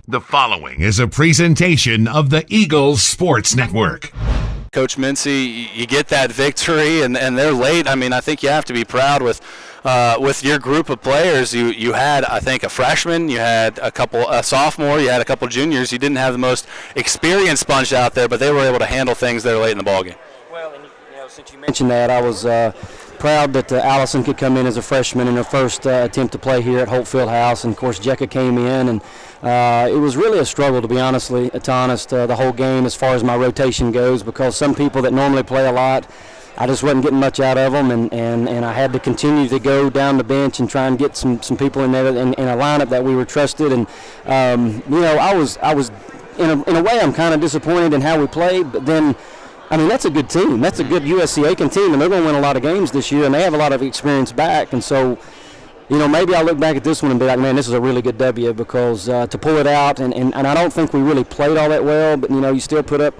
The following is a presentation of the Eagles Sports Network. Coach Mincey, you get that victory, and they're late. I mean, I think you have to be proud with your group of players. You had, I think, a freshman, you had a sophomore, you had a couple juniors. You didn't have the most experienced bunch out there, but they were able to handle things there late in the ballgame. Well, and since you mentioned that, I was proud that Allison could come in as a freshman in her first attempt to play here at Holt Fieldhouse, and of course Jekka came in, and it was really a struggle, to be honest, the whole game as far as my rotation goes, because some people that normally play a lot, I just wasn't getting much out of them, and I had to continue to go down the bench and try and get some people in there in a lineup that we were trusted, and I was in a way I'm kind of disappointed in how we played, but then. I mean, that's a good team. That's a good USCA team, and they're going to win a lot of games this year, and they have a lot of experience back. And so, maybe I'll look back at this one and be like, man, this is a really good W, because to pull it out, and I don't think we really played all that well, but, you still put up,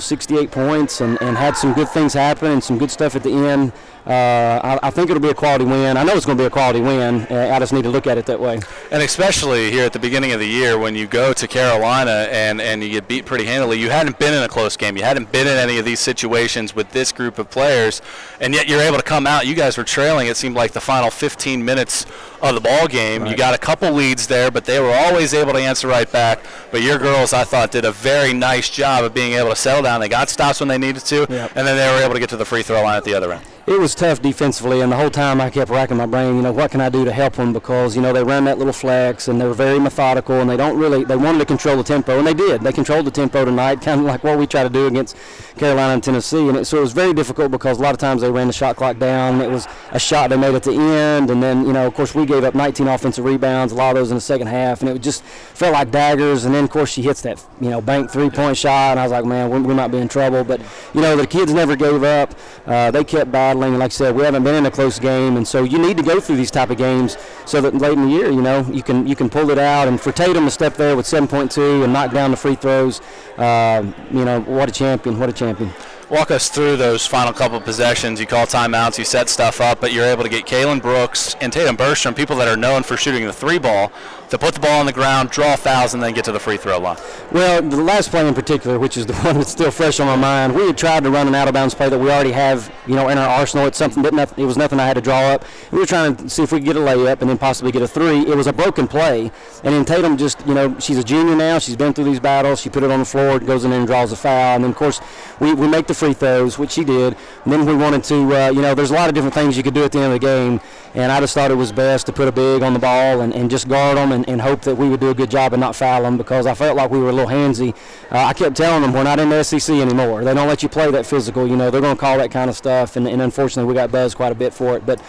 68 points and had some good things happen and some good stuff at the end. I think it'll be a quality win. I know it's going to be a quality win. I just need to look at it that way. And especially here at the beginning of the year when you go to Carolina and you get beat pretty handily, you hadn't been in a close game. You hadn't been in any of these situations with this group of players, and yet you're able to come out. You guys were trailing, it seemed like, the final 15 minutes of the ball game. Right. You got a couple leads there, but they were always able to answer right back. But your girls, I thought, did a very nice job of being able to settle down. They got stops when they needed to, yep. And then they were able to get to the free throw line at the other end. It was tough defensively, and the whole time I kept racking my brain, what can I do to help them, because, they ran that little flex, and they were very methodical, and they wanted to control the tempo, and they did. They controlled the tempo tonight, kind of like what we try to do against Carolina and Tennessee, and so it was very difficult because a lot of times they ran the shot clock down. It was a shot they made at the end, and then, of course, we gave up 19 offensive rebounds, a lot of those in the second half, and it just felt like daggers, and then, of course, she hits that, bank three-point shot, and I was like, man, we might be in trouble, but, the kids never gave up. They kept battling. And like I said, we haven't been in a close game, and so you need to go through these type of games so that late in the year, you can pull it out. And for Tatum to step there with 7.2 and knock down the free throws, what a champion! What a champion! Walk us through those final couple of possessions. You call timeouts, you set stuff up, but you're able to get Kaylin Brooks and Tatum Bergstrom, people that are known for shooting the three ball, to put the ball on the ground, draw fouls, and then get to the free throw line. Well, the last play in particular, which is the one that's still fresh on my mind, we had tried to run an out-of-bounds play that we already have, in our arsenal. It's something it was nothing I had to draw up. We were trying to see if we could get a layup and then possibly get a three. It was a broken play, and then Tatum just, she's a junior now. She's been through these battles. She put it on the floor, goes in there and draws a foul, and then, of course, we make the free throws, which she did. And then we wanted to, there's a lot of different things you could do at the end of the game, and I just thought it was best to put a big on the ball and just guard them and hope that we would do a good job and not foul them, because I felt like we were a little handsy. I kept telling them, we're not in the SEC anymore. They don't let you play that physical. They're going to call that kind of stuff, and unfortunately we got buzzed quite a bit for it. But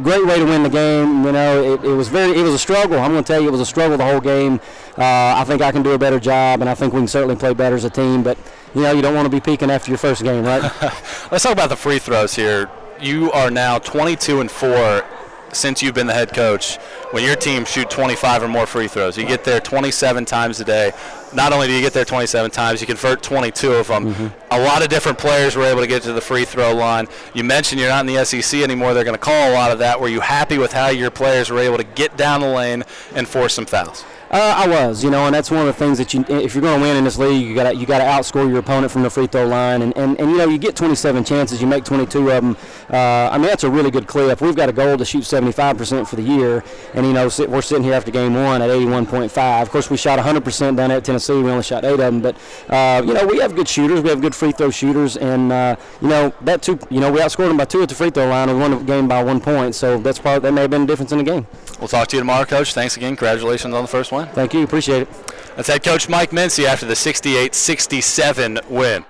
great way to win the game. It was a struggle. I'm going to tell you, it was a struggle the whole game. I think I can do a better job, and I think we can certainly play better as a team. But you don't want to be peaking after your first game, right? Let's talk about the free throws here. You are now 22-4 since you've been the head coach, when your team shoot 25 or more free throws. You get there 27 times a day. Not only do you get there 27 times, you convert 22 of them. Mm-hmm. A lot of different players were able to get to the free throw line. You mentioned you're not in the SEC anymore. They're going to call a lot of that. Were you happy with how your players were able to get down the lane and force some fouls? I was, and that's one of the things that if you're going to win in this league, you got to outscore your opponent from the free throw line, and you get 27 chances, you make 22 of them. That's a really good clip. We've got a goal to shoot 75% for the year, and we're sitting here after game one at 81.5. Of course, we shot 100% down at Tennessee. We only shot 8 of them, but we have good shooters. We have good free throw shooters, and we outscored them by 2 at the free throw line and won the game by 1 point. So that may have been the difference in the game. We'll talk to you tomorrow, Coach. Thanks again. Congratulations on the first win. Thank you. Appreciate it. That's head coach Mike Mincey after the 68-67 win.